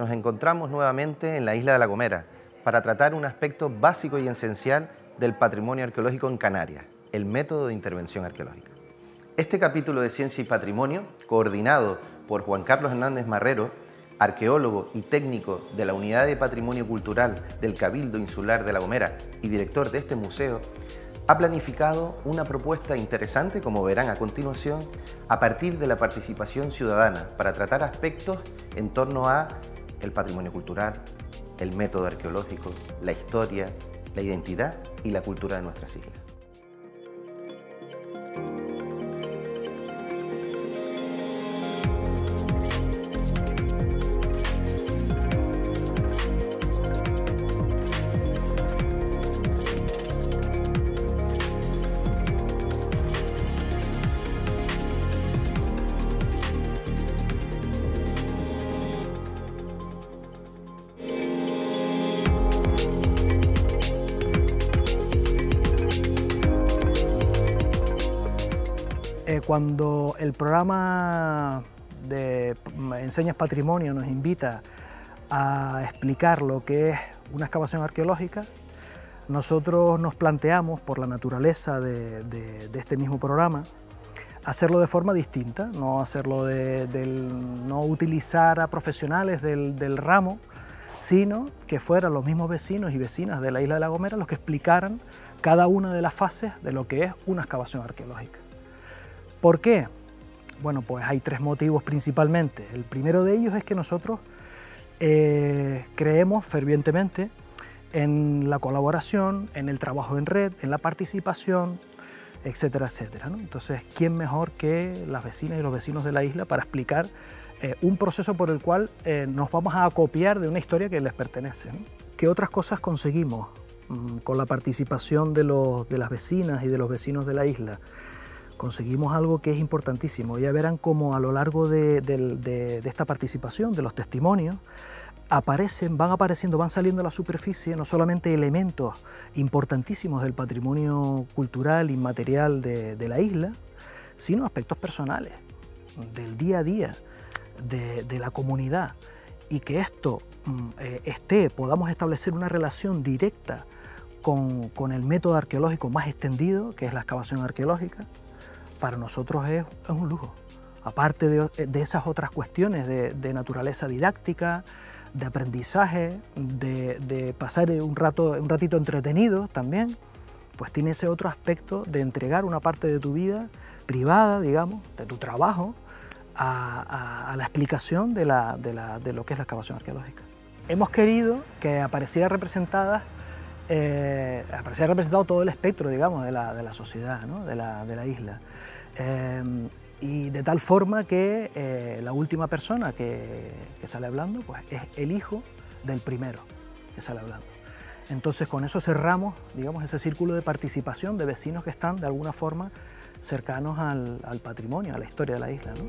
nos encontramos nuevamente en la isla de La Gomera para tratar un aspecto básico y esencial del patrimonio arqueológico en Canarias, el método de intervención arqueológica. Este capítulo de Ciencia y Patrimonio, coordinado por Juan Carlos Hernández Marrero, arqueólogo y técnico de la Unidad de Patrimonio Cultural del Cabildo Insular de La Gomera y director de este museo, ha planificado una propuesta interesante, como verán a continuación, a partir de la participación ciudadana para tratar aspectos en torno a el patrimonio cultural, el método arqueológico, la historia, la identidad y la cultura de nuestras islas. Cuando el programa de Enseñas Patrimonio nos invita a explicar lo que es una excavación arqueológica, nosotros nos planteamos, por la naturaleza de este mismo programa, hacerlo de forma distinta, no hacerlo no utilizar a profesionales del ramo, sino que fueran los mismos vecinos y vecinas de la isla de La Gomera los que explicaran cada una de las fases de lo que es una excavación arqueológica. ¿Por qué? Bueno, pues hay tres motivos principalmente. El primero de ellos es que nosotros creemos fervientemente en la colaboración, en el trabajo en red, en la participación, etcétera, etcétera, ¿no? Entonces, ¿quién mejor que las vecinas y los vecinos de la isla para explicar un proceso por el cual nos vamos a acopiar de una historia que les pertenece, ¿no? ¿Qué otras cosas conseguimos con la participación de las vecinas y de los vecinos de la isla? Conseguimos algo que es importantísimo. Ya verán cómo a lo largo de esta participación, de los testimonios, van saliendo a la superficie no solamente elementos importantísimos del patrimonio cultural inmaterial de la isla, sino aspectos personales, del día a día, de la comunidad, y que esto podamos establecer una relación directa con el método arqueológico más extendido, que es la excavación arqueológica. Para nosotros es un lujo, aparte de esas otras cuestiones de naturaleza didáctica, de aprendizaje, de pasar un ratito entretenido también, pues tiene ese otro aspecto de entregar una parte de tu vida privada, digamos, de tu trabajo, a la explicación de lo que es la excavación arqueológica. Hemos querido que apareciera representado todo el espectro, digamos, de la sociedad, ¿no? de la isla. Y de tal forma que la última persona que sale hablando pues, es el hijo del primero que sale hablando. Entonces con eso cerramos, digamos, ese círculo de participación de vecinos que están de alguna forma cercanos al patrimonio, a la historia de la isla, ¿no?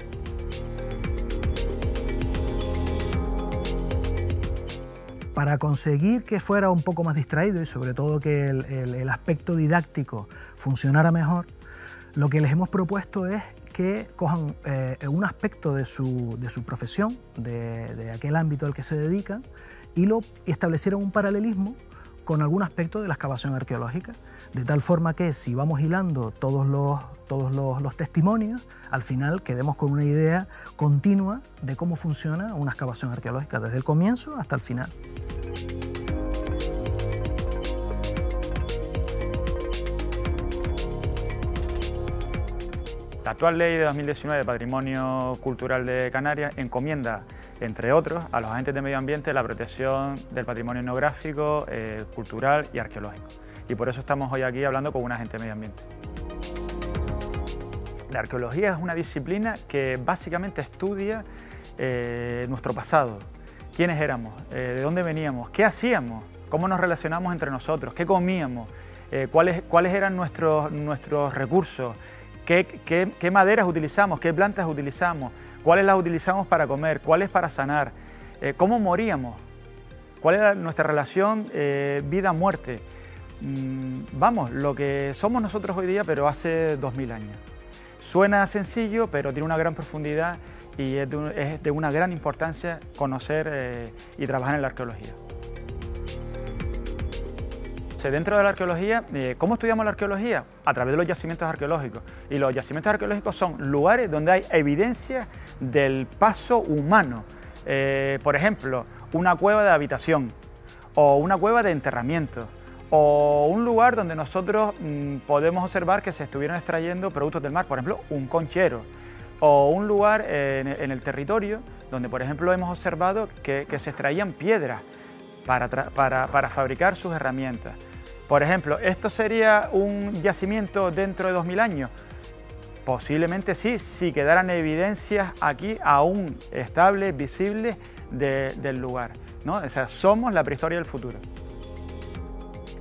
Para conseguir que fuera un poco más distraído y sobre todo que el aspecto didáctico funcionara mejor, lo que les hemos propuesto es que cojan un aspecto de su profesión, de aquel ámbito al que se dedican, y establecieran un paralelismo con algún aspecto de la excavación arqueológica, de tal forma que si vamos hilando todos los testimonios, al final quedemos con una idea continua de cómo funciona una excavación arqueológica, desde el comienzo hasta el final. La actual Ley de 2019 de Patrimonio Cultural de Canarias encomienda, entre otros, a los agentes de medio ambiente la protección del patrimonio etnográfico, cultural y arqueológico. Y por eso estamos hoy aquí hablando con un agente de medio ambiente. La arqueología es una disciplina que básicamente estudia nuestro pasado, quiénes éramos, de dónde veníamos, qué hacíamos, cómo nos relacionamos entre nosotros, qué comíamos, cuáles eran nuestros recursos, qué maderas utilizamos, qué plantas utilizamos, cuáles las utilizamos para comer, cuáles para sanar, cómo moríamos, cuál era nuestra relación vida-muerte. Vamos, lo que somos nosotros hoy día, pero hace 2000 años. Suena sencillo, pero tiene una gran profundidad y es de una gran importancia conocer y trabajar en la arqueología. Dentro de la arqueología, ¿cómo estudiamos la arqueología? A través de los yacimientos arqueológicos. Y los yacimientos arqueológicos son lugares donde hay evidencia del paso humano. Por ejemplo, una cueva de habitación, o una cueva de enterramiento, o un lugar donde nosotros podemos observar que se estuvieron extrayendo productos del mar, por ejemplo, un conchero, o un lugar en el territorio donde, por ejemplo, hemos observado que se extraían piedras para fabricar sus herramientas. Por ejemplo, ¿esto sería un yacimiento dentro de 2000 años? Posiblemente sí, si quedaran evidencias aquí aún estables, visibles del lugar, ¿no? O sea, somos la prehistoria del futuro.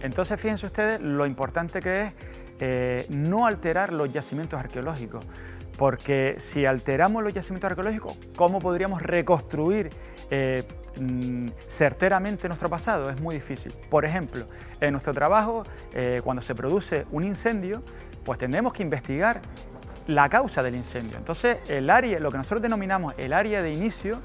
Entonces, fíjense ustedes lo importante que es no alterar los yacimientos arqueológicos, porque si alteramos los yacimientos arqueológicos, ¿cómo podríamos reconstruir certeramente nuestro pasado? Es muy difícil. Por ejemplo, en nuestro trabajo, cuando se produce un incendio, pues tenemos que investigar la causa del incendio. Entonces, el área, lo que nosotros denominamos el área de inicio,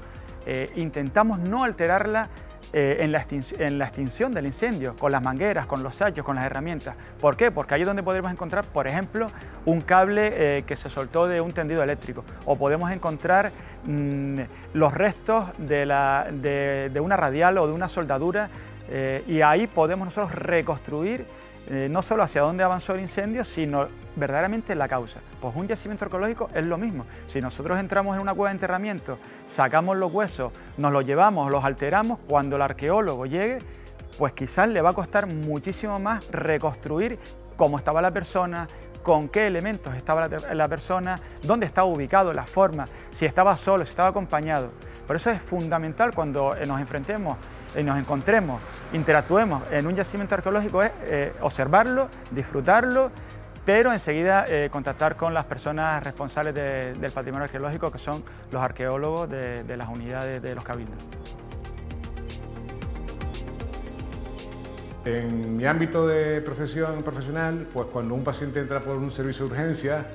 intentamos no alterarla en la extinción del incendio, con las mangueras, con los sachos, con las herramientas. ¿Por qué? Porque ahí es donde podemos encontrar, por ejemplo, un cable que se soltó de un tendido eléctrico, o podemos encontrar los restos de una radial o de una soldadura, y ahí podemos nosotros reconstruir no solo hacia dónde avanzó el incendio, sino verdaderamente la causa. Pues un yacimiento arqueológico es lo mismo. Si nosotros entramos en una cueva de enterramiento, sacamos los huesos, nos los llevamos, los alteramos, cuando el arqueólogo llegue, pues quizás le va a costar muchísimo más reconstruir cómo estaba la persona, con qué elementos estaba la persona, dónde estaba ubicado, la forma, si estaba solo, si estaba acompañado. Por eso es fundamental cuando nos enfrentemos y nos encontremos, interactuemos en un yacimiento arqueológico, es observarlo, disfrutarlo, pero enseguida contactar con las personas responsables del patrimonio arqueológico, que son los arqueólogos de las unidades de los cabildos. En mi ámbito de profesión profesional, pues cuando un paciente entra por un servicio de urgencia,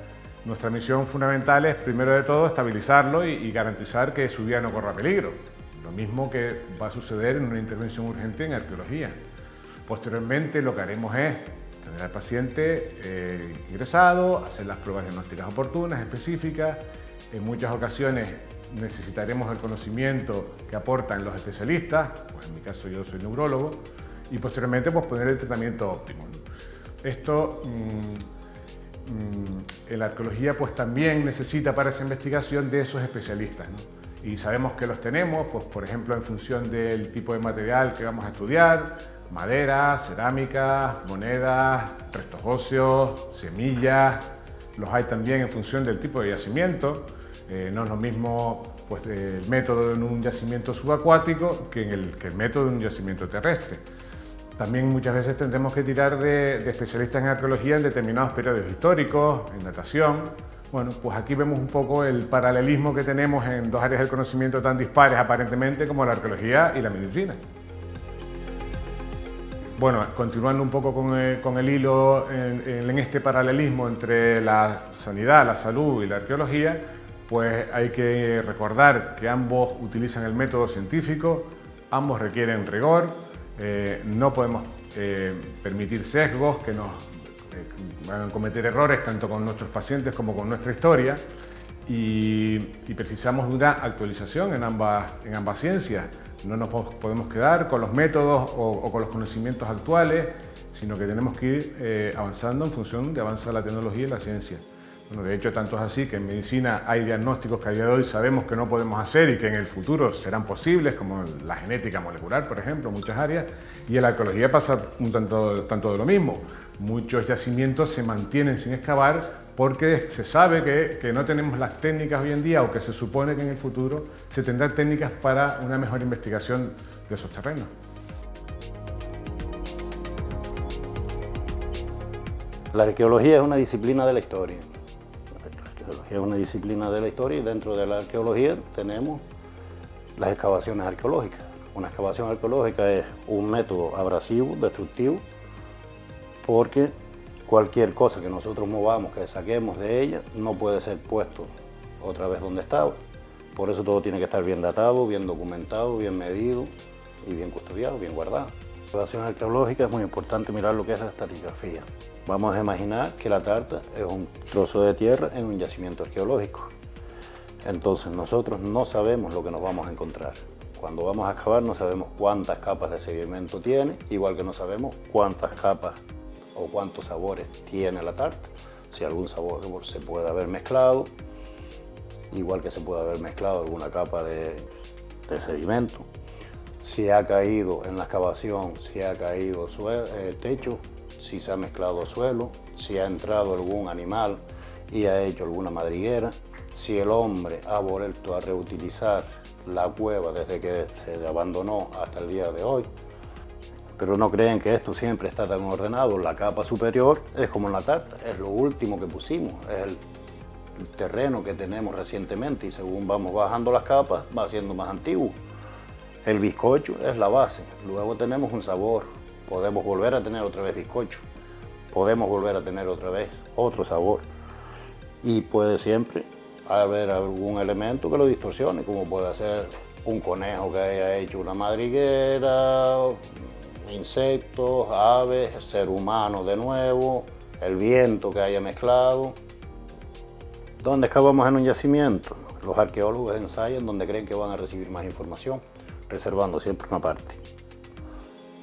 nuestra misión fundamental es, primero de todo, estabilizarlo y garantizar que su vida no corra peligro. Lo mismo que va a suceder en una intervención urgente en arqueología. Posteriormente, lo que haremos es tener al paciente ingresado, hacer las pruebas diagnósticas oportunas, específicas. En muchas ocasiones necesitaremos el conocimiento que aportan los especialistas, pues en mi caso yo soy neurólogo, y posteriormente pues poner el tratamiento óptimo. Esto en la arqueología pues también necesita para esa investigación de esos especialistas, ¿no? Y sabemos que los tenemos, pues por ejemplo en función del tipo de material que vamos a estudiar, madera, cerámica, monedas, restos óseos, semillas. Los hay también en función del tipo de yacimiento. No es lo mismo pues, el método en un yacimiento subacuático que el método en un yacimiento terrestre. También muchas veces tendremos que tirar de especialistas en arqueología en determinados periodos históricos, en datación. Bueno, pues aquí vemos un poco el paralelismo que tenemos en dos áreas del conocimiento tan dispares aparentemente como la arqueología y la medicina. Bueno, continuando un poco con el hilo en este paralelismo entre la sanidad, la salud y la arqueología, pues hay que recordar que ambos utilizan el método científico, ambos requieren rigor, no podemos permitir sesgos que nos van a cometer errores tanto con nuestros pacientes como con nuestra historia, y precisamos de una actualización en ambas ciencias. No nos podemos quedar con los métodos o con los conocimientos actuales, sino que tenemos que ir avanzando en función de avanza la tecnología y la ciencia. Bueno, de hecho, tanto es así que en medicina hay diagnósticos que a día de hoy sabemos que no podemos hacer y que en el futuro serán posibles, como la genética molecular, por ejemplo, muchas áreas, y en la arqueología pasa un tanto de lo mismo. Muchos yacimientos se mantienen sin excavar porque se sabe que no tenemos las técnicas hoy en día, o que se supone que en el futuro se tendrán técnicas para una mejor investigación de esos terrenos. La arqueología es una disciplina de la historia. La arqueología es una disciplina de la historia, y dentro de la arqueología tenemos las excavaciones arqueológicas. Una excavación arqueológica es un método abrasivo, destructivo, porque Cualquier cosa que nosotros movamos, que saquemos de ella, no puede ser puesto otra vez donde estaba. Por eso todo tiene que estar bien datado, bien documentado, bien medido y bien custodiado, bien guardado. En la excavación arqueológica es muy importante mirar lo que es la estratigrafía. Vamos a imaginar que la tarta es un trozo de tierra en un yacimiento arqueológico. Entonces nosotros no sabemos lo que nos vamos a encontrar. Cuando vamos a excavar no sabemos cuántas capas de sedimento tiene, igual que no sabemos cuántas capas o cuántos sabores tiene la tarta. Si algún sabor se puede haber mezclado, igual que se puede haber mezclado alguna capa de sedimento. Si ha caído en la excavación, si ha caído techo, si se ha mezclado suelo, si ha entrado algún animal y ha hecho alguna madriguera, si el hombre ha vuelto a reutilizar la cueva desde que se abandonó hasta el día de hoy. Pero no creen que esto siempre está tan ordenado. La capa superior es como en la tarta, es lo último que pusimos, es el terreno que tenemos recientemente y según vamos bajando las capas va siendo más antiguo. El bizcocho es la base, luego tenemos un sabor, podemos volver a tener otra vez bizcocho, podemos volver a tener otra vez otro sabor y puede siempre haber algún elemento que lo distorsione, como puede ser un conejo que haya hecho una madriguera, insectos, aves, el ser humano de nuevo, el viento que haya mezclado. ¿Dónde excavamos en un yacimiento? Los arqueólogos ensayan donde creen que van a recibir más información, reservando siempre una parte.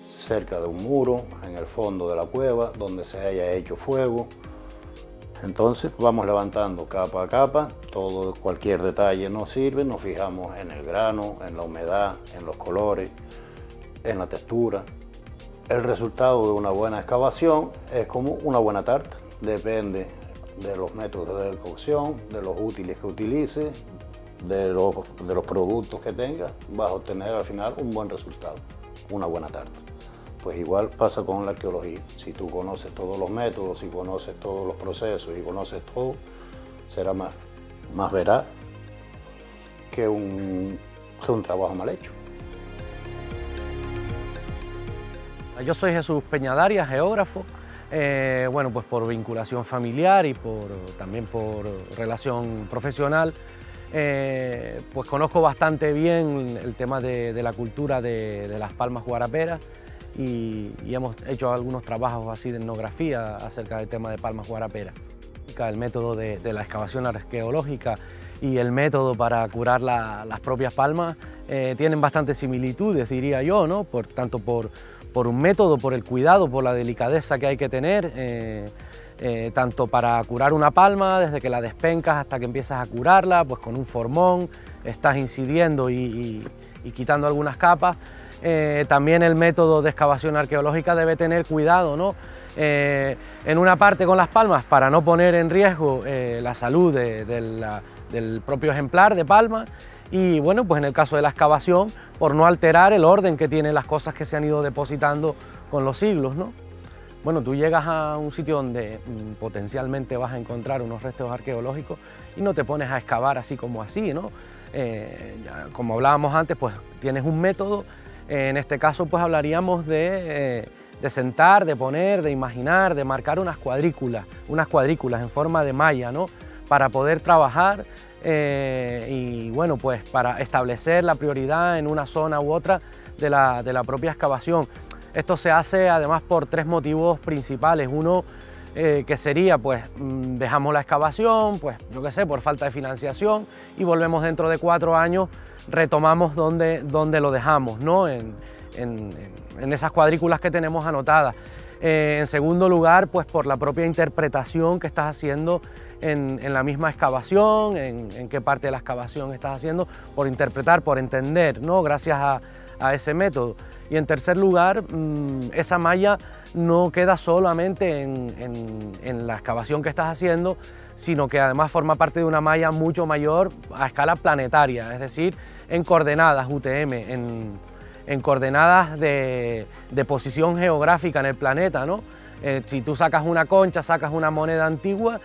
Cerca de un muro, en el fondo de la cueva, donde se haya hecho fuego. Entonces vamos levantando capa a capa, cualquier detalle nos sirve, nos fijamos en el grano, en la humedad, en los colores, en la textura. El resultado de una buena excavación es como una buena tarta, depende de los métodos de cocción, de los útiles que utilice, de los productos que tenga, vas a obtener al final un buen resultado, una buena tarta. Pues igual pasa con la arqueología. Si tú conoces todos los métodos, si conoces todos los procesos y conoces todo, será más veraz que un trabajo mal hecho. Yo soy Jesús Peñadaria, geógrafo. Bueno, pues por vinculación familiar y también por relación profesional, pues conozco bastante bien el tema de la cultura de las palmas guaraperas y hemos hecho algunos trabajos así de etnografía acerca del tema de palmas guaraperas. El método de la excavación arqueológica y el método para curar las propias palmas tienen bastantes similitudes, diría yo, ¿no? Tanto por un método, por el cuidado, por la delicadeza que hay que tener, tanto para curar una palma, desde que la despencas hasta que empiezas a curarla, pues con un formón estás incidiendo y quitando algunas capas. También el método de excavación arqueológica debe tener cuidado, ¿no? En una parte con las palmas para no poner en riesgo la salud del propio ejemplar de palma y bueno, pues en el caso de la excavación por no alterar el orden que tienen las cosas que se han ido depositando con los siglos, ¿no? Bueno, tú llegas a un sitio donde potencialmente vas a encontrar unos restos arqueológicos y no te pones a excavar así como así, ¿no? Como hablábamos antes, pues tienes un método, en este caso pues hablaríamos de sentar, de poner, de imaginar, de marcar unas cuadrículas en forma de malla, ¿no? Para poder trabajar y bueno, pues para establecer la prioridad en una zona u otra de la propia excavación. Esto se hace además por tres motivos principales. Uno que sería, pues dejamos la excavación, pues yo qué sé, por falta de financiación y volvemos dentro de 4 años, retomamos donde lo dejamos, ¿no? En esas cuadrículas que tenemos anotadas. En segundo lugar, pues por la propia interpretación que estás haciendo en la misma excavación, en qué parte de la excavación estás haciendo, por interpretar, por entender, ¿no? Gracias a ese método. Y en tercer lugar, esa malla no queda solamente en la excavación que estás haciendo, sino que además forma parte de una malla mucho mayor a escala planetaria, es decir, en coordenadas UTM, en coordenadas de posición geográfica en el planeta, ¿no? Si tú sacas una concha, sacas una moneda antigua,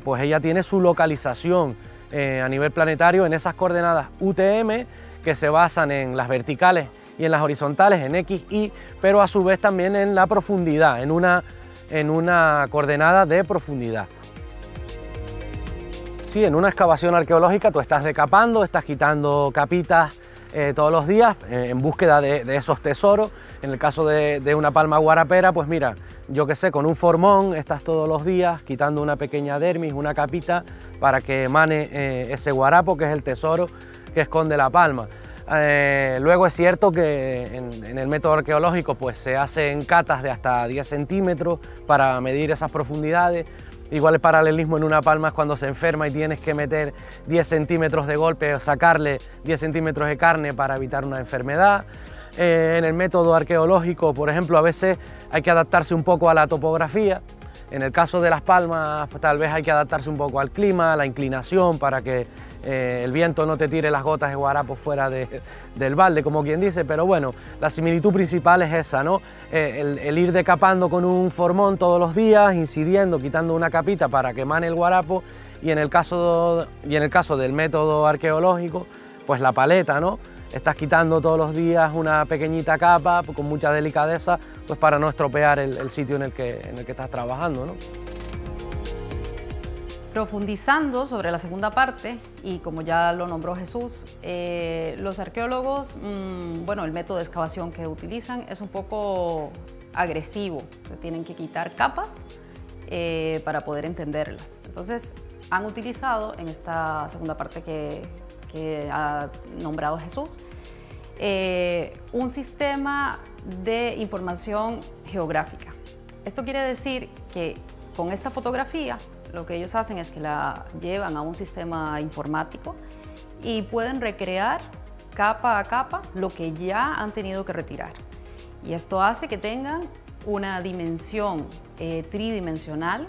pues ella tiene su localización a nivel planetario en esas coordenadas UTM que se basan en las verticales y en las horizontales, en X, Y, pero a su vez también en la profundidad, en una en una coordenada de profundidad. Sí, en una excavación arqueológica tú estás decapando, estás quitando capitas todos los días en búsqueda de esos tesoros. En el caso de una palma guarapera, pues mira, yo qué sé, con un formón estás todos los días quitando una pequeña dermis, una capita, para que emane ese guarapo, que es el tesoro que esconde la palma. Luego es cierto que en el método arqueológico pues se hacen catas de hasta 10 centímetros para medir esas profundidades. Igual el paralelismo en una palma es cuando se enferma y tienes que meter 10 centímetros de golpe o sacarle 10 centímetros de carne para evitar una enfermedad. En el método arqueológico, por ejemplo, a veces hay que adaptarse un poco a la topografía. En el caso de las palmas, pues, tal vez hay que adaptarse un poco al clima, a la inclinación, para que el viento no te tire las gotas de guarapo fuera del balde, como quien dice, pero bueno, la similitud principal es esa, ¿no? El ir decapando con un formón todos los días, incidiendo, quitando una capita para que emane el guarapo, y en el caso del método arqueológico, pues la paleta, ¿no? Estás quitando todos los días una pequeñita capa con mucha delicadeza, pues para no estropear el sitio en el que estás trabajando, ¿no? Profundizando sobre la segunda parte, y como ya lo nombró Jesús, los arqueólogos, bueno, el método de excavación que utilizan es un poco agresivo. Se tienen que quitar capas para poder entenderlas. Entonces, han utilizado en esta segunda parte que ha nombrado Jesús, un sistema de información geográfica. Esto quiere decir que con esta fotografía lo que ellos hacen es que la llevan a un sistema informático y pueden recrear capa a capa lo que ya han tenido que retirar. Y esto hace que tengan una dimensión tridimensional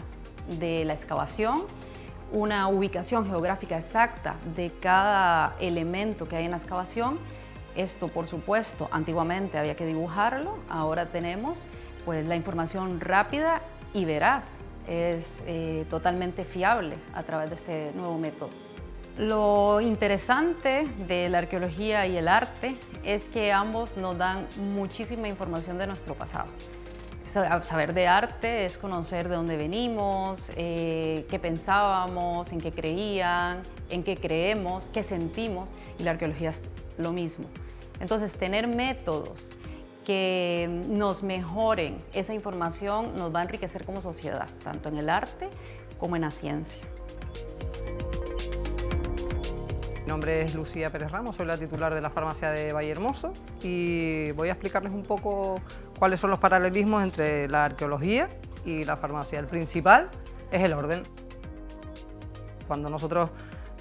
de la excavación, una ubicación geográfica exacta de cada elemento que hay en la excavación. Esto, por supuesto, antiguamente había que dibujarlo, ahora tenemos pues la información rápida y veraz. Es totalmente fiable a través de este nuevo método. Lo interesante de la arqueología y el arte es que ambos nos dan muchísima información de nuestro pasado. Saber de arte es conocer de dónde venimos, qué pensábamos, en qué creían, en qué creemos, qué sentimos, y la arqueología es lo mismo. Entonces, tener métodos que nos mejoren esa información nos va a enriquecer como sociedad, tanto en el arte como en la ciencia. Mi nombre es Lucía Pérez Ramos, soy la titular de la farmacia de Vallehermoso y voy a explicarles un poco cuáles son los paralelismos entre la arqueología y la farmacia. El principal es el orden. Cuando nosotros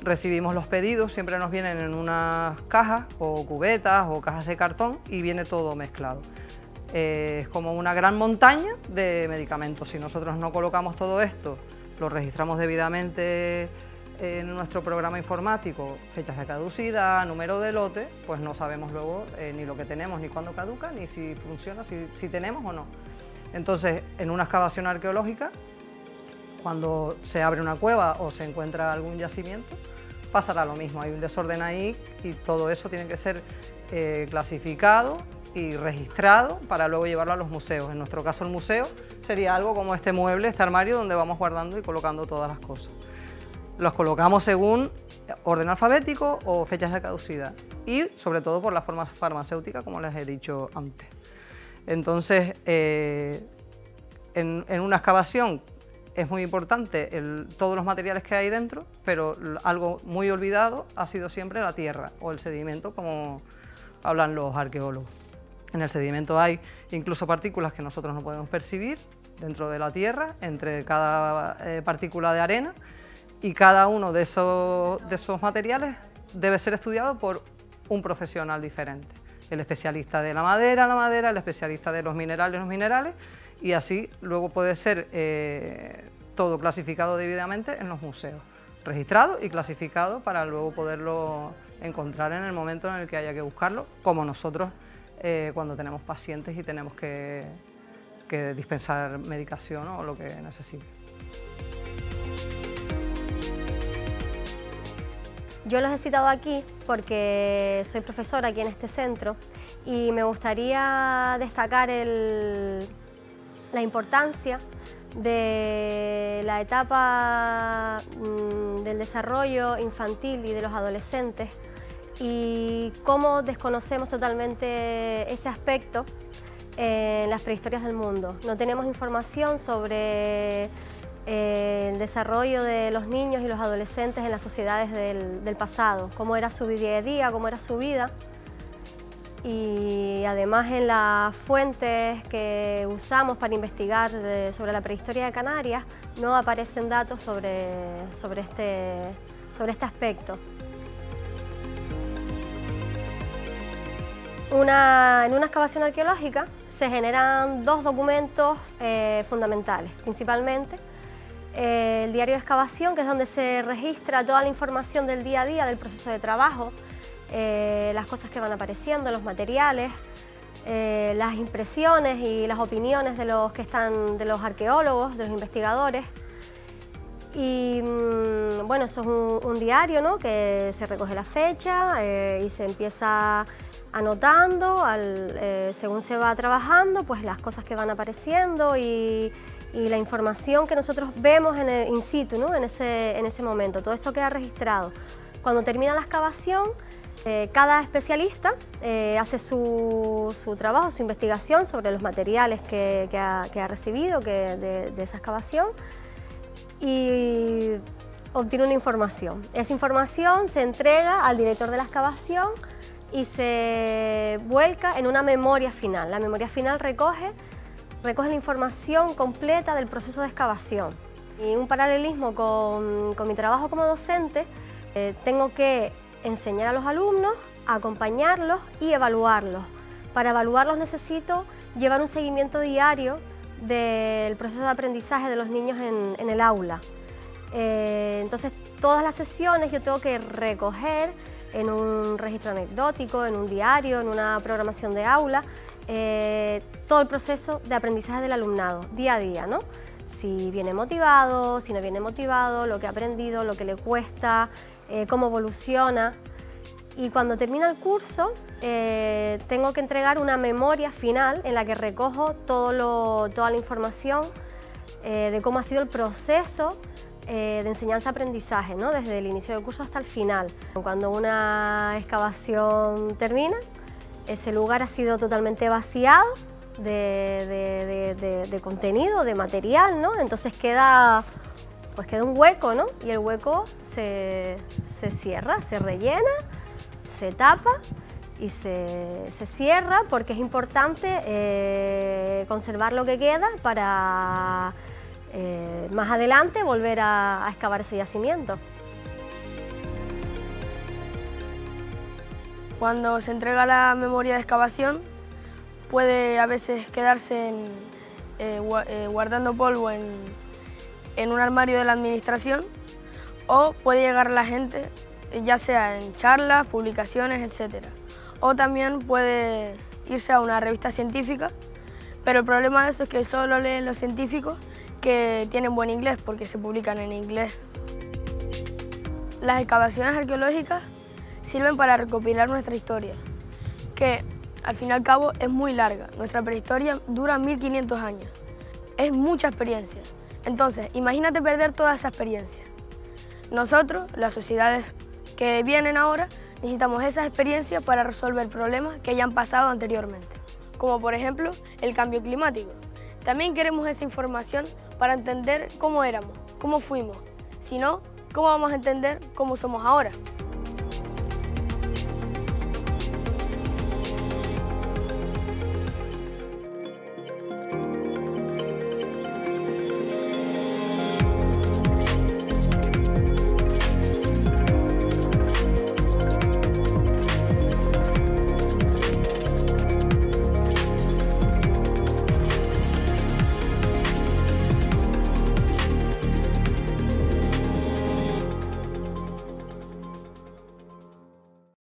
recibimos los pedidos, siempre nos vienen en unas cajas o cubetas o cajas de cartón y viene todo mezclado. Es como una gran montaña de medicamentos. Si nosotros no colocamos todo esto, lo registramos debidamente en nuestro programa informático, fechas de caducidad, número de lote, pues no sabemos luego ni lo que tenemos, ni cuándo caduca, ni si funciona, si tenemos o no. Entonces, en una excavación arqueológica, cuando se abre una cueva o se encuentra algún yacimiento, pasará lo mismo. Hay un desorden ahí y todo eso tiene que ser clasificado y registrado para luego llevarlo a los museos. En nuestro caso, el museo sería algo como este mueble, este armario, donde vamos guardando y colocando todas las cosas. Los colocamos según orden alfabético o fechas de caducidad y sobre todo por la forma farmacéutica, como les he dicho antes. Entonces, en una excavación es muy importante todos los materiales que hay dentro, pero algo muy olvidado ha sido siempre la tierra o el sedimento, como hablan los arqueólogos. En el sedimento hay incluso partículas que nosotros no podemos percibir dentro de la tierra, entre cada partícula de arena, y cada uno de esos materiales debe ser estudiado por un profesional diferente. El especialista de la madera, el especialista de los minerales, y así luego puede ser todo clasificado debidamente en los museos, registrado y clasificado para luego poderlo encontrar en el momento en el que haya que buscarlo, como nosotros cuando tenemos pacientes y tenemos que dispensar medicación o lo que necesite. Yo los he citado aquí porque soy profesora aquí en este centro y me gustaría destacar la importancia de la etapa del desarrollo infantil y de los adolescentes y cómo desconocemos totalmente ese aspecto en las prehistorias del mundo. No tenemos información sobre el desarrollo de los niños y los adolescentes en las sociedades del pasado, cómo era su día a día, cómo era su vida. Y además en las fuentes que usamos para investigar sobre la prehistoria de Canarias no aparecen datos sobre este aspecto. En una excavación arqueológica se generan dos documentos fundamentales, principalmente el diario de excavación, que es donde se registra toda la información del día a día, del proceso de trabajo, las cosas que van apareciendo, los materiales, las impresiones y las opiniones de los arqueólogos, de los investigadores. Y bueno, eso es un diario, ¿no?, que se recoge la fecha y se empieza anotando según se va trabajando, pues las cosas que van apareciendo y la información que nosotros vemos in situ, ¿no?, en ese momento. Todo eso queda registrado. Cuando termina la excavación, cada especialista hace su trabajo, su investigación sobre los materiales que ha recibido de esa excavación y obtiene una información. Esa información se entrega al director de la excavación y se vuelca en una memoria final. La memoria final recoge la información completa del proceso de excavación. Y un paralelismo con mi trabajo como docente, tengo que enseñar a los alumnos, acompañarlos y evaluarlos. Para evaluarlos necesito llevar un seguimiento diario del proceso de aprendizaje de los niños en el aula. Entonces, todas las sesiones yo tengo que recoger en un registro anecdótico, en un diario, en una programación de aula, todo el proceso de aprendizaje del alumnado, día a día, ¿no? Si viene motivado, si no viene motivado, lo que ha aprendido, lo que le cuesta, cómo evoluciona. Y cuando termina el curso, tengo que entregar una memoria final en la que recojo toda la información de cómo ha sido el proceso de enseñanza-aprendizaje, ¿no?, desde el inicio del curso hasta el final. Cuando una excavación termina, ese lugar ha sido totalmente vaciado de contenido, de material, ¿no? Entonces queda un hueco, ¿no? Y el hueco se cierra, se rellena, se tapa y se cierra porque es importante conservar lo que queda para más adelante volver a excavar ese yacimiento. Cuando se entrega la memoria de excavación puede a veces quedarse guardando polvo en un armario de la administración o puede llegar a la gente ya sea en charlas, publicaciones, etc. O también puede irse a una revista científica, pero el problema de eso es que solo leen los científicos que tienen buen inglés porque se publican en inglés. Las excavaciones arqueológicas sirven para recopilar nuestra historia, que al fin y al cabo es muy larga. Nuestra prehistoria dura 1500 años. Es mucha experiencia. Entonces, imagínate perder toda esa experiencia. Nosotros, las sociedades que vienen ahora, necesitamos esas experiencias para resolver problemas que ya han pasado anteriormente, como por ejemplo el cambio climático. También queremos esa información para entender cómo éramos, cómo fuimos. Si no, ¿cómo vamos a entender cómo somos ahora?